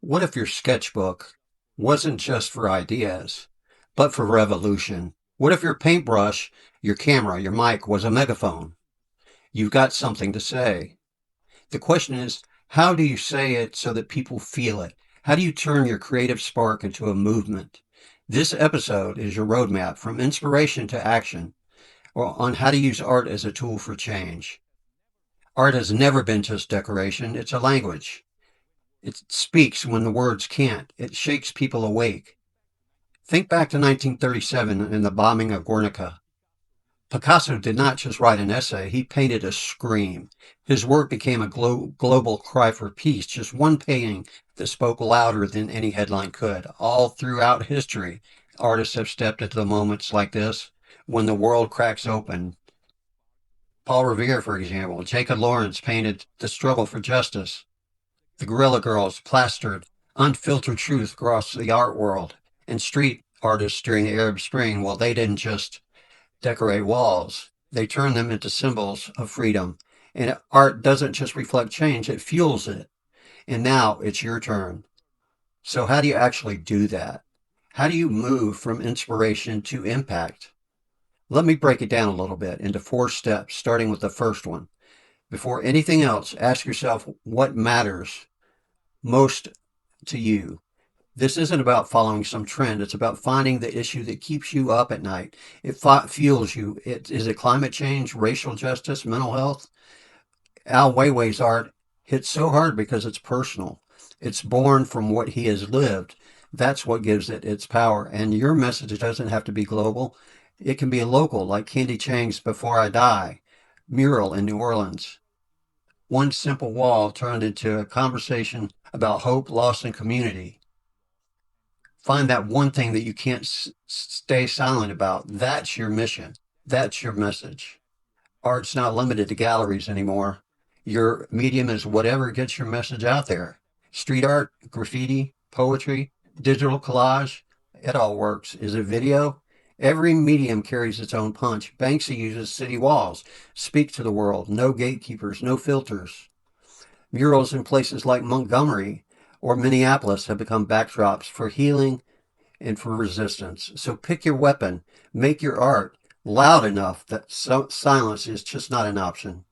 What if your sketchbook wasn't just for ideas, but for revolution? What if your paintbrush, your camera, your mic was a megaphone? You've got something to say. The question is, how do you say it so that people feel it? How do you turn your creative spark into a movement? This episode is your roadmap from inspiration to action or on how to use art as a tool for change. Art has never been just decoration, it's a language. It speaks when the words can't. It shakes people awake. Think back to 1937 and the bombing of Guernica. Picasso did not just write an essay, he painted a scream. His work became a global cry for peace, just one painting that spoke louder than any headline could. All throughout history, artists have stepped into the moments like this when the world cracks open. Paul Revere, for example, Jacob Lawrence painted the struggle for justice. The Guerrilla Girls plastered unfiltered truth across the art world, and street artists during the Arab Spring, well, they didn't just decorate walls, they turned them into symbols of freedom. And art doesn't just reflect change, it fuels it. And now it's your turn. So, how do you actually do that? How do you move from inspiration to impact? Let me break it down a little bit into 4 steps, starting with the first one. Before anything else, ask yourself what matters most to you. This isn't about following some trend. It's about finding the issue that keeps you up at night. It fuels you. Is it climate change, racial justice, mental health? Al Weiwei's art hits so hard because it's personal. It's born from what he has lived. That's what gives it its power. And your message doesn't have to be global. It can be local, like Candy Chang's Before I Die, mural in New Orleans. One simple wall turned into a conversation about hope, loss, and community. Find that one thing that you can't stay silent about. That's your mission. That's your message. Art's not limited to galleries anymore. Your medium is whatever gets your message out there. Street art, graffiti, poetry, digital collage, it all works. Is it video? Every medium carries its own punch. Banksy uses city walls. Speak to the world. No gatekeepers, no filters. Murals in places like Montgomery or Minneapolis have become backdrops for healing and for resistance. So pick your weapon, make your art loud enough that silence is just not an option.